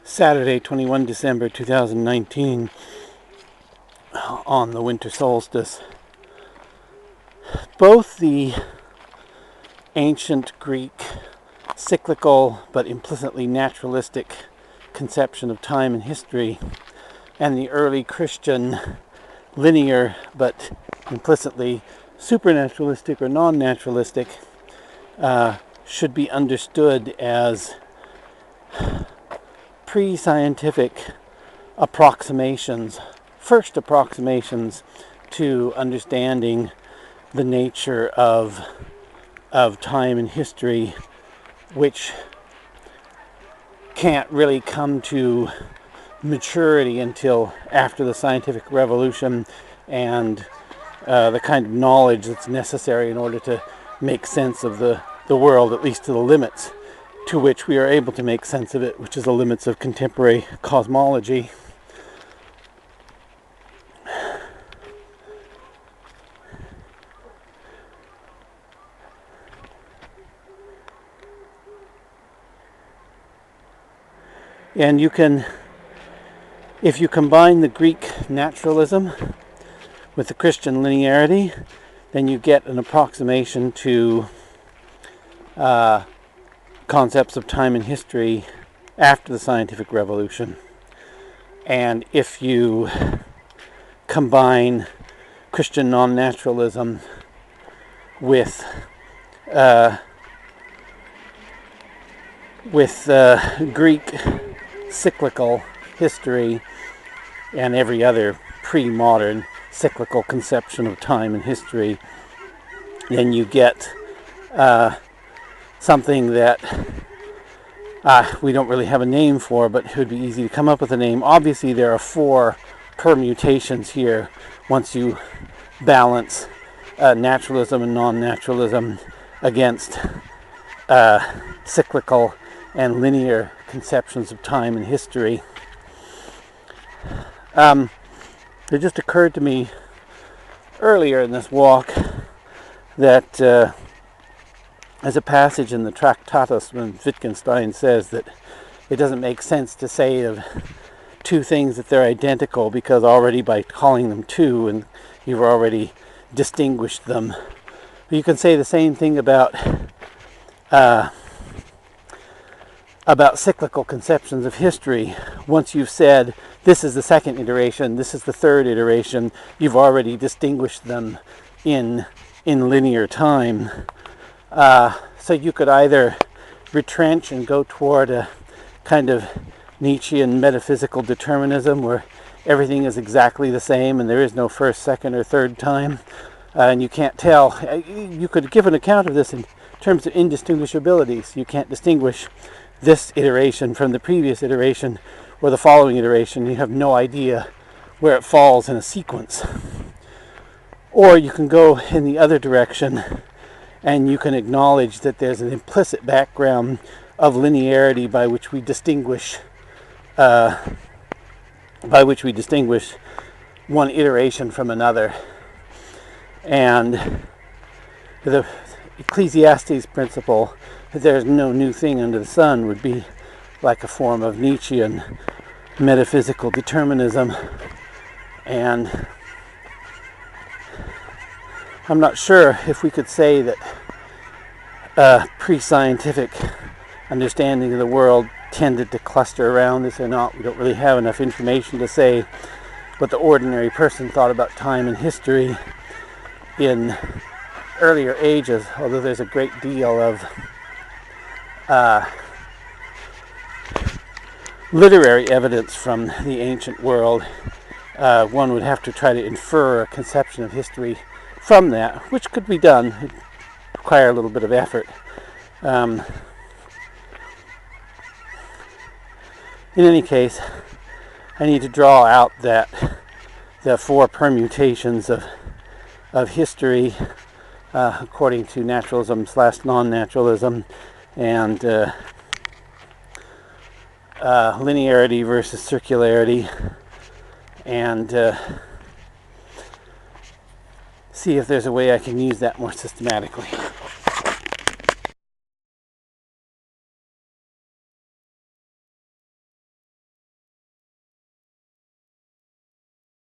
Saturday, 21 December 2019, on the winter solstice. Both the ancient Greek cyclical but implicitly naturalistic conception of time and history and the early Christian linear but implicitly supernaturalistic or non-naturalistic should be understood as pre-scientific approximations, first approximations to understanding the nature of time and history, which can't really come to maturity until after the scientific revolution and the kind of knowledge that's necessary in order to make sense of the world, at least to the limits to which we are able to make sense of it, which is the limits of contemporary cosmology. And you can, if you combine the Greek naturalism with the Christian linearity, then you get an approximation to concepts of time and history after the scientific revolution. And if you combine Christian non-naturalism with Greek cyclical history and every other pre-modern cyclical conception of time and history, then you get something that we don't really have a name for, but it would be easy to come up with a name. Obviously, there are 4 permutations here once you balance naturalism and non-naturalism against cyclical and linear conceptions of time and history. It just occurred to me earlier in this walk that there's a passage in the Tractatus when Wittgenstein says that it doesn't make sense to say of 2 things that they're identical, because already by calling them 2 and you've already distinguished them. But you can say the same thing about cyclical conceptions of history. Once you've said this is the second iteration, this is the third iteration, you've already distinguished them in linear time. So you could either retrench and go toward a kind of Nietzschean metaphysical determinism where everything is exactly the same and there is no first, second, or third time, and you can't tell. You could give an account of this in terms of indistinguishability. So you can't distinguish this iteration from the previous iteration or the following iteration. You have no idea where it falls in a sequence. Or you can go in the other direction and you can acknowledge that there's an implicit background of linearity by which we distinguish one iteration from another. And the Ecclesiastes principle that there's no new thing under the sun would be like a form of Nietzschean metaphysical determinism. And I'm not sure if we could say that pre-scientific understanding of the world tended to cluster around this or not. We don't really have enough information to say what the ordinary person thought about time and history in earlier ages, although there's a great deal of literary evidence from the ancient world. One would have to try to infer a conception of history from that, which could be done. It require a little bit of effort. In any case, I need to draw out that the 4 permutations of history according to naturalism / non-naturalism, and linearity versus circularity, and see if there's a way I can use that more systematically.